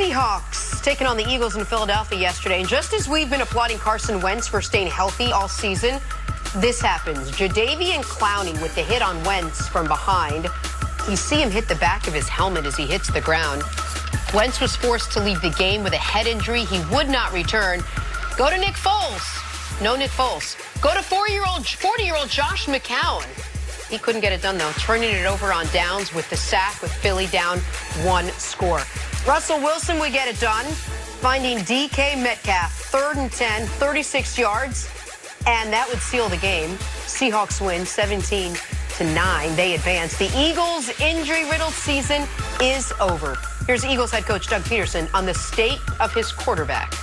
Seahawks taking on the Eagles in Philadelphia yesterday. And just as we've been applauding Carson Wentz for staying healthy all season, this happens. Jadeveon Clowney with the hit on Wentz from behind. You see him hit the back of his helmet as he hits the ground. Wentz was forced to leave the game with a head injury. He would not return. Go to Nick Foles. No Nick Foles. Go to 40-year-old Josh McCown. He couldn't get it done, though, turning it over on downs with the sack with Philly down 1 score. Russell Wilson would get it done, finding DK Metcalf, 3rd and 10, 36 yards, and that would seal the game. Seahawks win 17-9. They advance. The Eagles' injury-riddled season is over. Here's Eagles head coach Doug Peterson on the state of his quarterback.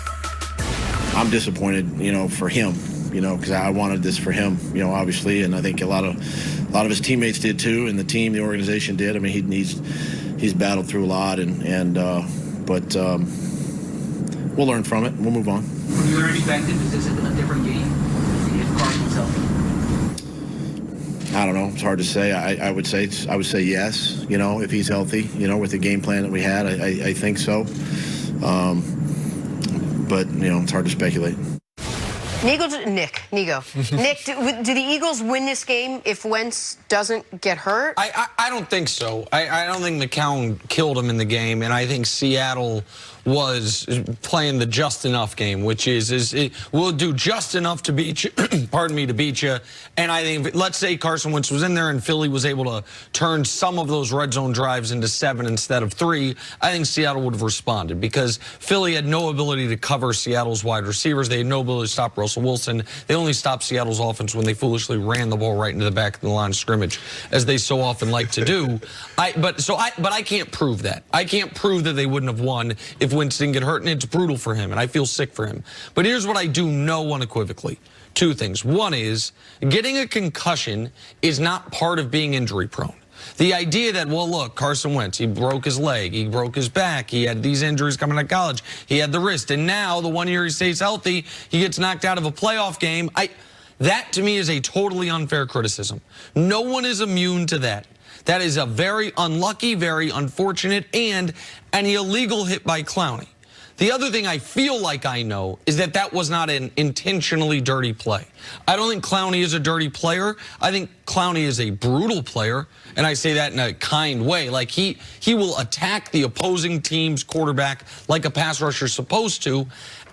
I'm disappointed, for him, because I wanted this for him, obviously, and I think a lot of his teammates did too, and the organization did. I mean, he's battled through a lot, but we'll learn from it. We'll move on. When you were expected, is this a different game if Carson's healthy? I don't know. It's hard to say. I would say yes. If he's healthy, with the game plan that we had, I think so. But it's hard to speculate. Nick, do the Eagles win this game if Wentz doesn't get hurt? I don't think so. I don't think McCown killed him in the game, and I think Seattle was playing the just enough game, which is we'll do just enough to beat you, pardon me, to beat you. And I think, let's say Carson Wentz was in there and Philly was able to turn some of those red zone drives into 7 instead of 3, I think Seattle would have responded because Philly had no ability to cover Seattle's wide receivers. They had no ability to stop Russell Wilson. They only stopped Seattle's offense when they foolishly ran the ball right into the back of the line of scrimmage, as they so often like to do. But I can't prove that. I can't prove that they wouldn't have won if Wentz didn't get hurt, and it's brutal for him, and I feel sick for him. But here's what I do know unequivocally. 2 things. One is, getting a concussion is not part of being injury prone. The idea that, well, look, Carson Wentz, he broke his leg, he broke his back, he had these injuries coming out of college, he had the wrist, and now the 1 year he stays healthy, he gets knocked out of a playoff game. That, to me, is a totally unfair criticism. No one is immune to that. That is a very unlucky, very unfortunate, and an illegal hit by Clowney. The other thing I feel like I know is that was not an intentionally dirty play. I don't think Clowney is a dirty player. I think Clowney is a brutal player, and I say that in a kind way. Like, he will attack the opposing team's quarterback like a pass rusher is supposed to.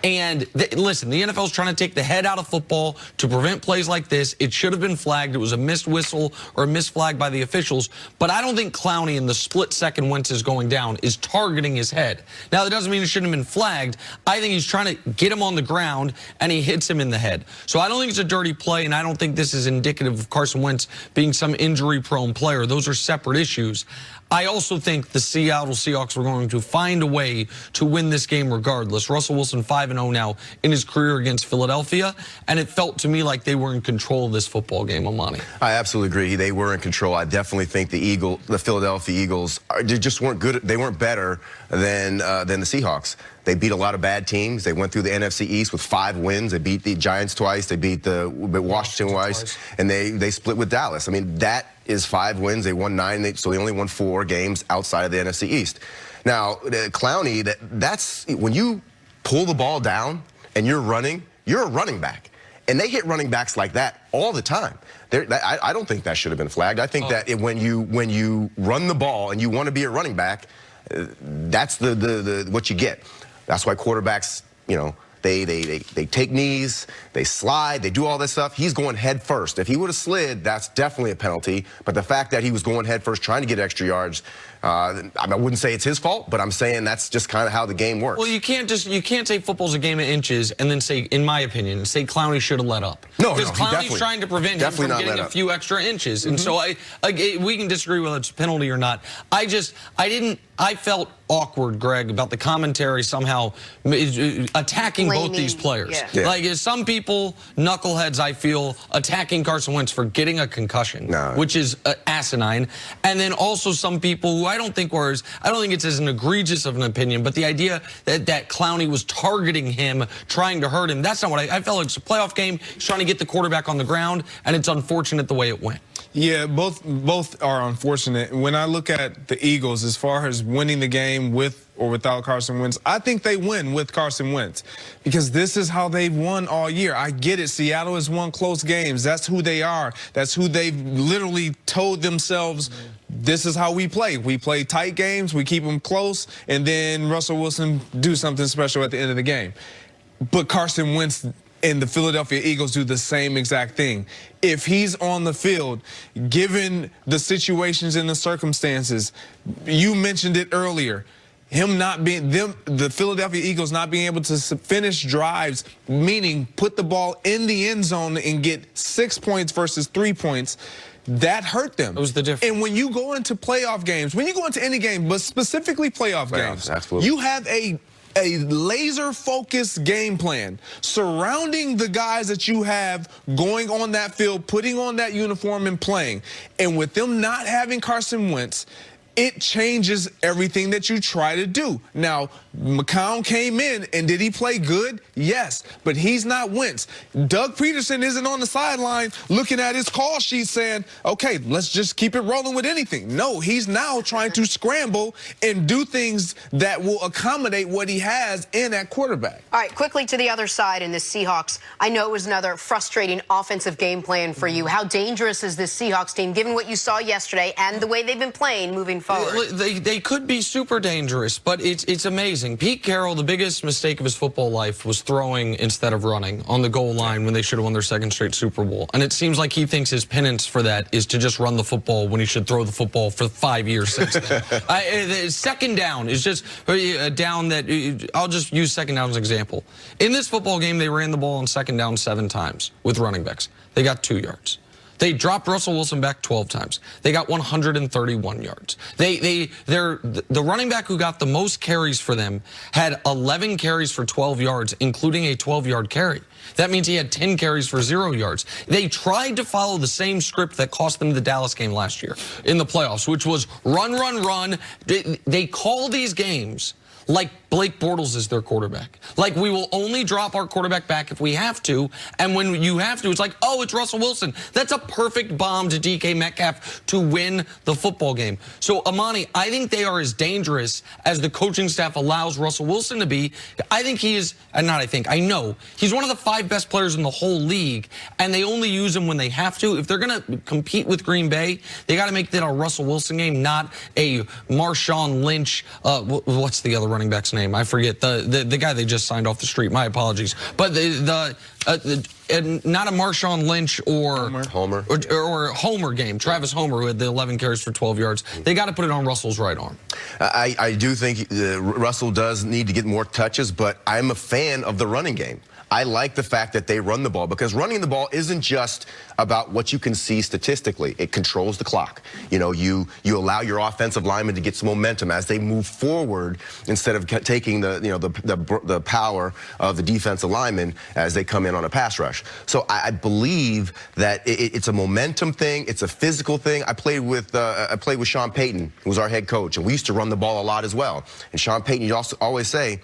And listen, the NFL is trying to take the head out of football to prevent plays like this. It should have been flagged. It was a missed whistle or a missed flag by the officials. But I don't think Clowney, in the split second Wentz is going down, is targeting his head. Now, that doesn't mean it shouldn't have been flagged. I think he's trying to get him on the ground, and he hits him in the head. So I don't think it's a dirty play, and I don't think this is indicative of Carson Wentz being some injury-prone player. Those are separate issues. I also think the Seattle Seahawks were going to find a way to win this game regardless. Russell Wilson 5-0 now in his career against Philadelphia, and it felt to me like they were in control of this football game, Amani. I absolutely agree. They were in control. I definitely think the Philadelphia Eagles, they just weren't good. They weren't better than the Seahawks. They beat a lot of bad teams. They went through the NFC East with 5 wins. They beat the Giants twice. They beat the Washington twice. And they split with Dallas. I mean, that is 5 wins. They won 9, so they only won 4 games outside of the NFC East. Now, Clowney, that's when you pull the ball down and you're a running back. And they hit running backs like that all the time. I don't think that should have been flagged. I think that when you run the ball and you want to be a running back, that's what you get. That's why quarterbacks, they take knees, they slide, they do all this stuff. He's going head first. If he would have slid, that's definitely a penalty. But the fact that he was going head first, trying to get extra yards, I wouldn't say it's his fault, but I'm saying that's just kind of how the game works. Well, you can't say football's a game of inches and then say, in my opinion, say Clowney should have let up. No, because Clowney's trying to prevent him from getting a few extra inches. And so we can disagree whether it's a penalty or not. I felt awkward, Greg, about the commentary somehow attacking both these players. Yeah. Like, some people, knuckleheads, I feel, attacking Carson Wentz for getting a concussion, which is asinine. And then also some people who I don't think it's as an egregious of an opinion, but the idea that Clowney was targeting him, trying to hurt him, that's not what I felt like. It's a playoff game. He's trying to get the quarterback on the ground, and it's unfortunate the way it went. Yeah, both are unfortunate. When I look at the Eagles, as far as winning the game with or without Carson Wentz. I think they win with Carson Wentz because this is how they've won all year. I get it. Seattle has won close games. That's who they are. That's who they've literally told themselves, this is how we play. We play tight games. We keep them close. And then Russell Wilson do something special at the end of the game. But Carson Wentz and the Philadelphia Eagles do the same exact thing. If he's on the field, given the situations and the circumstances, you mentioned it earlier, the Philadelphia Eagles not being able to finish drives, meaning put the ball in the end zone and get 6 points versus 3 points, that hurt them. It was the difference. And when you go into playoff games, when you go into any game, but specifically playoff games, absolutely. you have a laser-focused game plan surrounding the guys that you have going on that field, putting on that uniform and playing. And with them not having Carson Wentz, it changes everything that you try to do. Now, McCown came in, and did he play good? Yes, but he's not Wentz. Doug Peterson isn't on the sideline looking at his call sheet saying, okay, let's just keep it rolling with anything. No, he's now trying to scramble and do things that will accommodate what he has in at quarterback. All right, quickly to the other side in the Seahawks. I know it was another frustrating offensive game plan for you. How dangerous is this Seahawks team, given what you saw yesterday and the way they've been playing moving forward? They could be super dangerous, but it's amazing. Pete Carroll, the biggest mistake of his football life was throwing instead of running on the goal line when they should have won their second straight Super Bowl. And it seems like he thinks his penance for that is to just run the football when he should throw the football for 5 years since then. Second down is just a down that I'll just use second down as an example. In this football game, they ran the ball on second down 7 times with running backs. They got 2 yards. They dropped Russell Wilson back 12 times. They got 131 yards. The running back who got the most carries for them had 11 carries for 12 yards, including a 12-yard carry. That means he had 10 carries for 0 yards. They tried to follow the same script that cost them the Dallas game last year in the playoffs, which was run, run, run. They call these games like Blake Bortles is their quarterback. Like, we will only drop our quarterback back if we have to, and when you have to, it's like, oh, it's Russell Wilson. That's a perfect bomb to DK Metcalf to win the football game. So, Amani, I think they are as dangerous as the coaching staff allows Russell Wilson to be. I think he is, I know, he's one of the 5 best players in the whole league, and they only use him when they have to. If they're going to compete with Green Bay, they got to make that a Russell Wilson game, not a Marshawn Lynch, what's the other running back's name? I forget the guy they just signed off the street. My apologies, but not a Marshawn Lynch or Homer game. Travis Homer, who had the 11 carries for 12 yards. They got to put it on Russell's right arm. I do think Russell does need to get more touches, but I'm a fan of the running game. I like the fact that they run the ball, because running the ball isn't just about what you can see statistically. It controls the clock. You know, you allow your offensive linemen to get some momentum as they move forward, instead of taking the power of the defensive linemen as they come in on a pass rush. So I believe that it's a momentum thing. It's a physical thing. I played with Sean Payton, who was our head coach, and we used to run the ball a lot as well. And Sean Payton used to always say,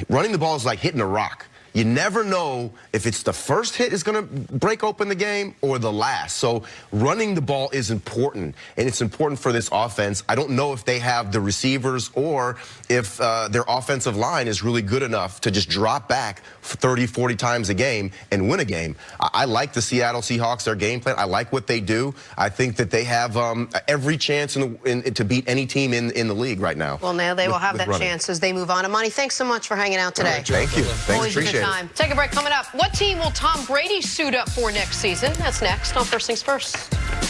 running the ball is like hitting a rock. You never know if it's the first hit is going to break open the game or the last. So running the ball is important, and it's important for this offense. I don't know if they have the receivers or if their offensive line is really good enough to just drop back 30, 40 times a game and win a game. I like the Seattle Seahawks, their game plan. I like what they do. I think that they have every chance to beat any team in the league right now. Well, now they will have that chance as they move on. Amani, thanks so much for hanging out today. Right, thank you. Thanks, appreciate it. Time. Take a break. Coming up, what team will Tom Brady suit up for next season? That's next on First Things First.